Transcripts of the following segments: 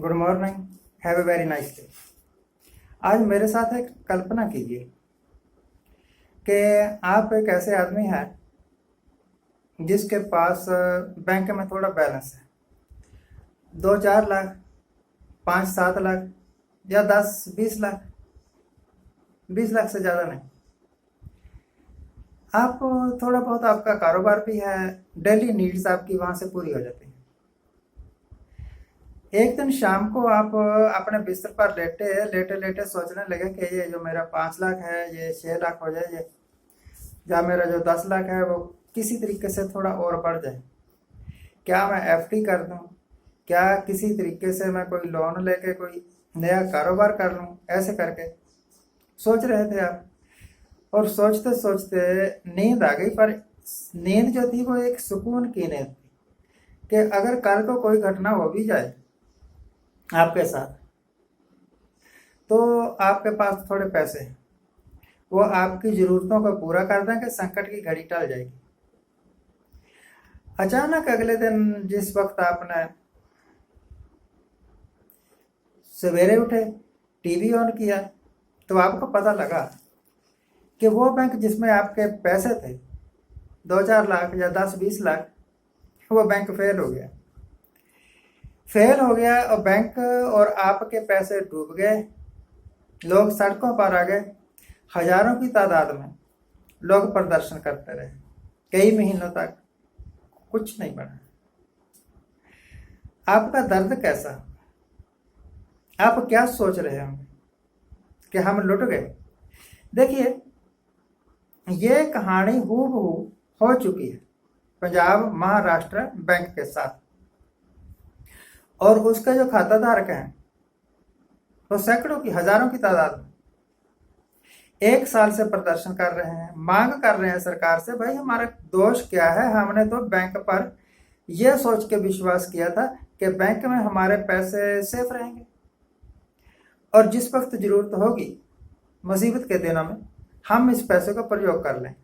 Good morning. Have a very nice day. आज मेरे साथ एक कल्पना कीजिए कि आप एक ऐसे आदमी हैं जिसके पास बैंक में थोड़ा बैलेंस है, 2-4 लाख, 5-7 लाख या 10-20 लाख, 20 लाख से ज़्यादा नहीं। आप थोड़ा बहुत आपका कारोबार भी है, डेली नीड्स आपकी वहाँ से पूरी हो जाती है। एक दिन शाम को आप अपने बिस्तर पर लेटे लेटे लेटे सोचने लगे कि ये जो मेरा 5 लाख है ये 6 लाख हो जाए, ये या मेरा जो 10 लाख है वो किसी तरीके से थोड़ा और बढ़ जाए। क्या मैं एफडी कर दूं? क्या किसी तरीके से मैं कोई लोन लेके कोई नया कारोबार कर लूं? ऐसे करके सोच रहे थे आप, और सोचते सोचते नींद आ गई। पर नींद जो थी वो एक सुकून की नींद थी कि अगर कल को कोई घटना हो भी जाए आपके साथ, तो आपके पास थोड़े पैसे हैं, वो आपकी ज़रूरतों को पूरा कर देंगे, संकट की घड़ी टल जाएगी। अचानक अगले दिन जिस वक्त आपने सवेरे उठे, टीवी ऑन किया, तो आपको पता लगा कि वो बैंक जिसमें आपके पैसे थे 2-4 लाख या 10-20 लाख, वो बैंक फेल हो गया और बैंक और आपके पैसे डूब गए। लोग सड़कों पर आ गए, हजारों की तादाद में लोग प्रदर्शन करते रहे, कई महीनों तक कुछ नहीं बना। आपका दर्द कैसा? आप क्या सोच रहे होंगे कि हम लुट गए? देखिए, ये कहानी हूबहू हो चुकी है पंजाब महाराष्ट्र बैंक के साथ, और उसके जो खाता धारक हैं वो सैकड़ों की, हजारों की तादाद में 1 साल से प्रदर्शन कर रहे हैं, मांग कर रहे हैं सरकार से, भाई हमारा दोष क्या है? हमने तो बैंक पर यह सोच के विश्वास किया था कि बैंक में हमारे पैसे सेफ रहेंगे और जिस वक्त जरूरत होगी मुसीबत के दिनों में हम इस पैसे को प्रयोग कर लें।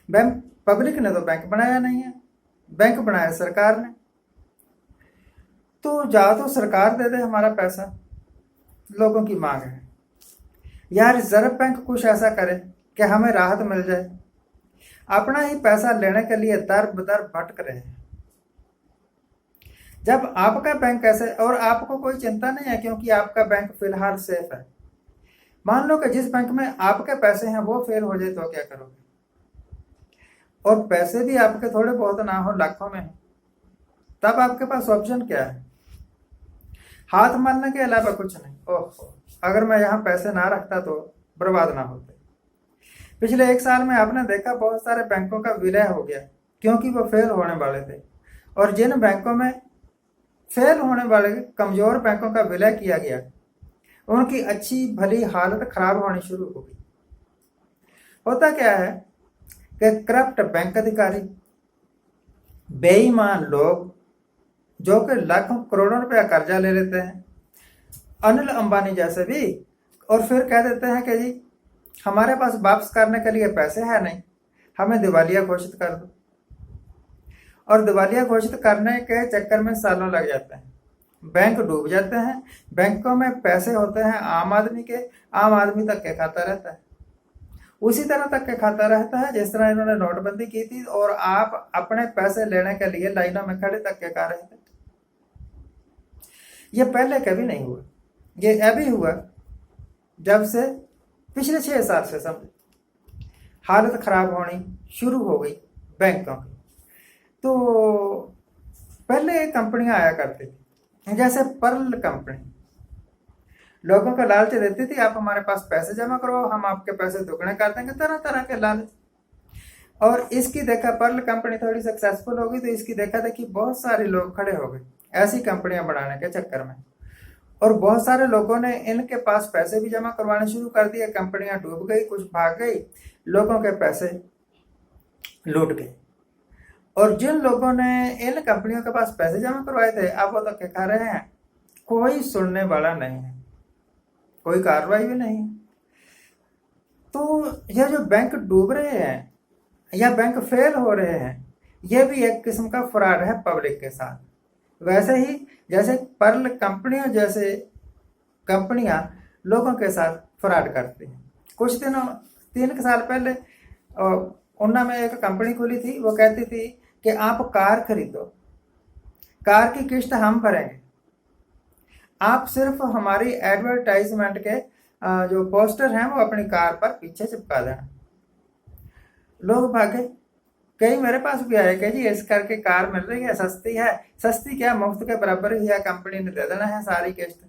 बैंक, पब्लिक ने तो बैंक बनाया नहीं है, बैंक बनाया सरकार ने। तो जा तो सरकार दे दे हमारा पैसा, लोगों की मांग है। या रिजर्व बैंक कुछ ऐसा करे कि हमें राहत मिल जाए। अपना ही पैसा लेने के लिए दर बदर भटक रहे हैं। जब आपका बैंक ऐसे, और आपको कोई चिंता नहीं है क्योंकि आपका बैंक फिलहाल सेफ है। मान लो कि जिस बैंक में आपके पैसे हैं वो फेल हो जाए तो क्या करोगे? और पैसे भी आपके थोड़े बहुत ना हो, लाखों में, तब आपके पास ऑप्शन क्या है? हाथ मारने के अलावा कुछ नहीं। ओहो, अगर मैं यहाँ पैसे ना रखता तो बर्बाद ना होते। पिछले 1 साल में आपने देखा बहुत सारे बैंकों का विलय हो गया क्योंकि वो फेल होने वाले थे, और जिन बैंकों में फेल होने वाले कमजोर बैंकों का विलय किया गया उनकी अच्छी भली हालत खराब होनी शुरू हो गई। होता क्या है कि करप्ट बैंक अधिकारी, बेईमान लोग जो कि लाखों करोड़ों रुपया कर्जा ले लेते हैं, अनिल अंबानी जैसे भी, और फिर कह देते हैं कि जी हमारे पास वापस करने के लिए पैसे है नहीं, हमें दिवालिया घोषित कर दो। और दिवालिया घोषित करने के चक्कर में सालों लग जाते हैं, बैंक डूब जाते हैं। बैंकों में पैसे होते हैं आम आदमी के, आम आदमी तक के खाता रहता है, उसी तरह तक के खाता रहता है जिस तरह इन्होंने नोटबंदी की थी, और आप अपने पैसे लेने के लिए लाइनों में खड़े तक के खा रहे थे। ये पहले कभी नहीं हुआ, ये अभी हुआ जब से पिछले 6 साल से समझ हालत खराब होनी शुरू हो गई बैंकों की। तो पहले कंपनियां आया करती थी जैसे पर्ल कंपनी, लोगों को लालच देती थी, आप हमारे पास पैसे जमा करो, हम आपके पैसे दुगने कर देंगे, तरह तरह के लालच। और इसकी देखा, पर्ल कंपनी थोड़ी सक्सेसफुल हो गई तो इसकी देखा देखी बहुत सारे लोग खड़े हो गए ऐसी कंपनियां बनाने के चक्कर में, और बहुत सारे लोगों ने इनके पास पैसे भी जमा करवाने शुरू कर दिए। कंपनियां डूब गई, कुछ भाग गई, लोगों के पैसे लूट गए। और जिन लोगों ने इन कंपनियों के पास पैसे जमा करवाए थे अब वो तो क्या खा रहे हैं, कोई सुनने वाला नहीं है, कोई कार्रवाई भी नहीं है। तो यह जो बैंक डूब रहे हैं या बैंक फेल हो रहे हैं, यह भी एक किस्म का फ्रॉड है पब्लिक के साथ। वैसे ही जैसे पर्ल कंपनियों जैसे कंपनियां लोगों के साथ फ्रॉड करती हैं। कुछ दिनों 3 साल पहले उन्ना में एक कंपनी खुली थी, वो कहती थी कि आप कार खरीदो, कार की किस्त हम भरेंगे, आप सिर्फ हमारी एडवर्टाइजमेंट के जो पोस्टर हैं वो अपनी कार पर पीछे चिपका देना। लोग भागे, कई मेरे पास भी आए कि जी इस करके कार मिल रही है, सस्ती है, सस्ती क्या मुफ्त के बराबर ही है, कंपनी ने दे देना है सारी किस्त,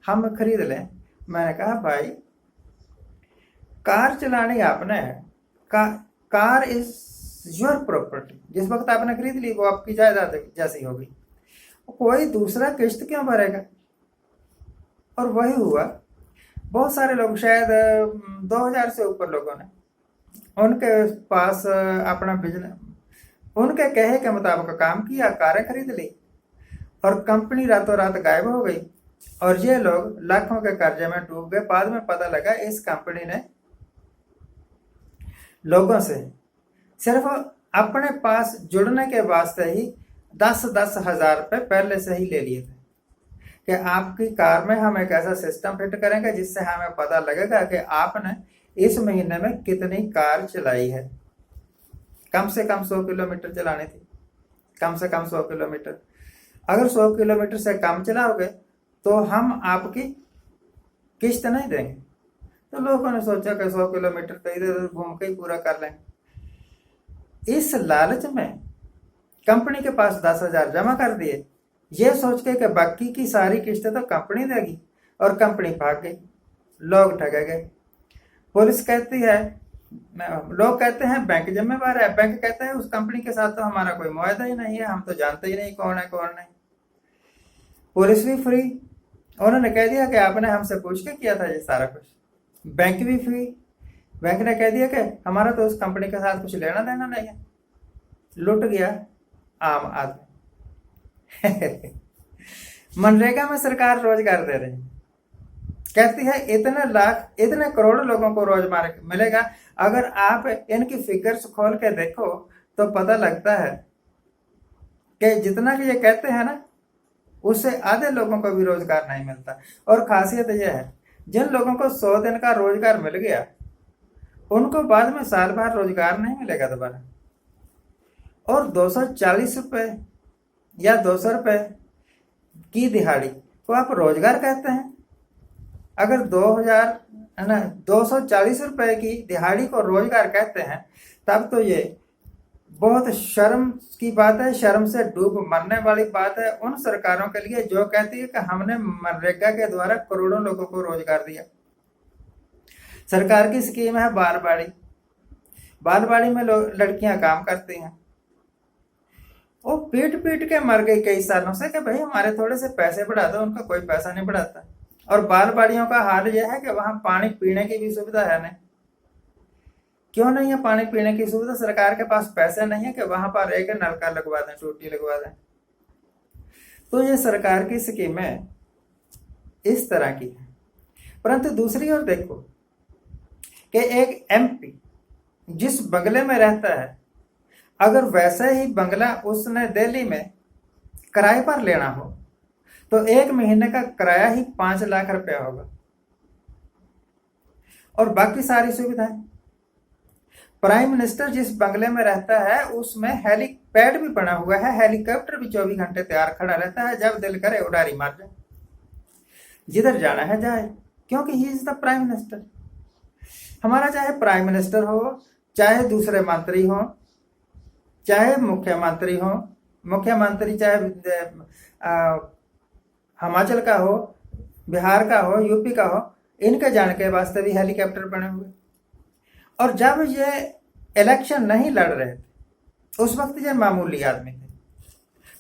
हम खरीद लें। मैंने कहा भाई कार चलानी आपने है, कार इज योर प्रॉपर्टी, जिस वक्त आपने खरीद ली वो आपकी जायदाद जैसी होगी, कोई दूसरा किस्त क्यों भरेगा। और वही हुआ, बहुत सारे लोग, शायद 2000 से ऊपर लोगों ने उनके पास अपना बिजनेस, उनके कहे के मुताबिक काम किया, कारें खरीद ली और कंपनी रातों रात गायब हो गई और ये लोग लाखों के कर्जे में डूब गए। बाद में पता लगा इस कंपनी ने लोगों से सिर्फ अपने पास जुड़ने के वास्ते ही 10-10 हजार रुपये पहले से ही ले लिए थे कि आपकी कार में हम एक ऐसा सिस्टम फिट करेंगे जिससे हमें पता लगेगा कि आपने इस महीने में कितनी कार चलाई है। कम से कम 100 किलोमीटर चलानी थी, कम से कम 100 किलोमीटर। अगर 100 किलोमीटर से कम चलाओगे तो हम आपकी किस्त नहीं देंगे। तो लोगों ने सोचा कि 100 किलोमीटर तो इधर उधर घूम के ही पूरा कर लेंगे। इस लालच में कंपनी के पास 10,000 जमा कर दिए, ये सोच के कि बाकी की सारी किस्तें तो कंपनी देगी, और कंपनी भाग गई, लोग ठगे गए। पुलिस कहती है, लोग कहते हैं बैंक जिम्मेवार है, बैंक कहता है उस कंपनी के साथ तो हमारा कोई मुआहदा ही नहीं है, हम तो जानते ही नहीं कौन है कौन नहीं। पुलिस भी फ्री, उन्होंने कह दिया कि आपने हमसे पूछ के किया था ये सारा कुछ। बैंक भी फ्री, बैंक ने कह दिया कि हमारा तो उस कंपनी के साथ कुछ लेना देना नहीं है। लुट गया आम आदमी। मनरेगा में सरकार रोजगार दे रही है, कहती है इतने लाख इतने करोड़ लोगों को रोजगार मिलेगा। अगर आप इनकी फिगर्स खोल के देखो तो पता लगता है कि जितना कि ये कहते हैं ना, उससे आधे लोगों को भी रोजगार नहीं मिलता। और खासियत यह है, जिन लोगों को 100 दिन का रोजगार मिल गया उनको बाद में साल भर रोजगार नहीं मिलेगा दोबारा। और 240 रुपये या 200 रुपये की दिहाड़ी को आप रोजगार कहते हैं। अगर 240 रुपए की दिहाड़ी को रोजगार कहते हैं तब तो ये बहुत शर्म की बात है, शर्म से डूब मरने वाली बात है उन सरकारों के लिए जो कहती है कि हमने मनरेगा के द्वारा करोड़ों लोगों को रोजगार दिया। सरकार की स्कीम है बालवाड़ी, बालवाड़ी में लड़कियां काम करती हैं, वो पीट पीट के मर गई कई सालों से कि भाई हमारे थोड़े से पैसे बढ़ा दो, उनका कोई पैसा नहीं बढ़ाता। और बालवाड़ियों का हाल यह है कि वहां पानी पीने की भी सुविधा है नहीं। क्यों नहीं है पानी पीने की सुविधा? सरकार के पास पैसे नहीं है कि वहां पर एक नलका लगवा दें, टूटी लगवा दें। तो ये सरकार की स्कीमें इस तरह की है। परंतु दूसरी ओर देखो कि एक एमपी जिस बंगले में रहता है, अगर वैसा ही बंगला उसने दिल्ली में किराए पर लेना हो तो 1 महीने का किराया ही 5 लाख रुपया होगा और बाकी सारी सुविधाएं। प्राइम मिनिस्टर जिस बंगले में रहता है उसमें हेलीपैड भी बना हुआ है, हेलीकॉप्टर भी 24 घंटे तैयार खड़ा रहता है, जब दिल करे उड़ारी मार जाए, जिधर जाना है जाए, क्योंकि he is the prime minister. हमारा चाहे प्राइम मिनिस्टर हो, चाहे दूसरे मंत्री हो, चाहे मुख्यमंत्री हो, मुख्यमंत्री चाहे हिमाचल का हो, बिहार का हो, यूपी का हो, इनके जाने के वास्ते भी हेलीकॉप्टर बने हुए। और जब ये इलेक्शन नहीं लड़ रहे थे उस वक्त ये मामूली आदमी थे।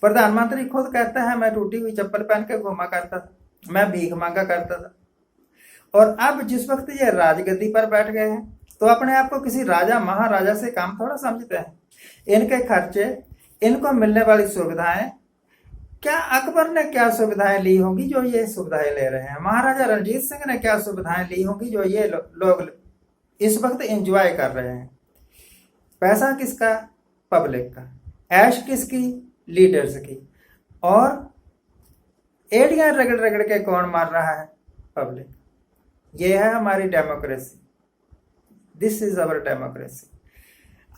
प्रधानमंत्री खुद कहता है मैं टूटी हुई चप्पल पहन के घूमा करता था, मैं भीख मांगा करता था। और अब जिस वक्त ये राजगद्दी पर बैठ गए हैं तो अपने आप को किसी राजा महाराजा से काम थोड़ा समझते हैं। इनके खर्चे, इनको मिलने वाली सुविधाएं, क्या अकबर ने क्या सुविधाएं ली होंगी जो ये सुविधाएं ले रहे हैं? महाराजा रणजीत सिंह ने क्या सुविधाएं ली होंगी जो ये लोग इस वक्त एंजॉय कर रहे हैं? पैसा किसका? पब्लिक का। ऐश किसकी? लीडर्स की। और एड़ियां रगड़ रगड़ के कौन मार रहा है? पब्लिक। ये है हमारी democracy. This is our democracy.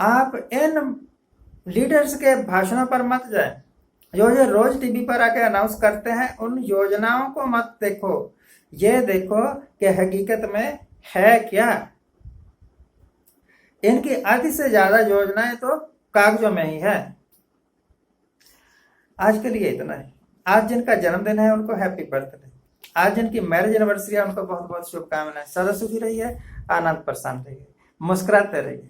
आप इन लीडर्स के भाषणों पर मत जाए, जो रोज टीवी पर आके अनाउंस करते हैं, उन योजनाओं को मत देखो। ये देखो कि हकीकत में है क्या। इनकी आधी से ज्यादा योजनाएं तो कागजों में ही है। आज के लिए इतना ही। आज जिनका जन्मदिन है उनको हैप्पी बर्थडे। आज जिनकी मैरिज एनिवर्सरी है उनको बहुत बहुत शुभकामनाएं। सदा सुखी रहिए, आनंद प्रसन्न रहिए, मुस्कुराते रहिए।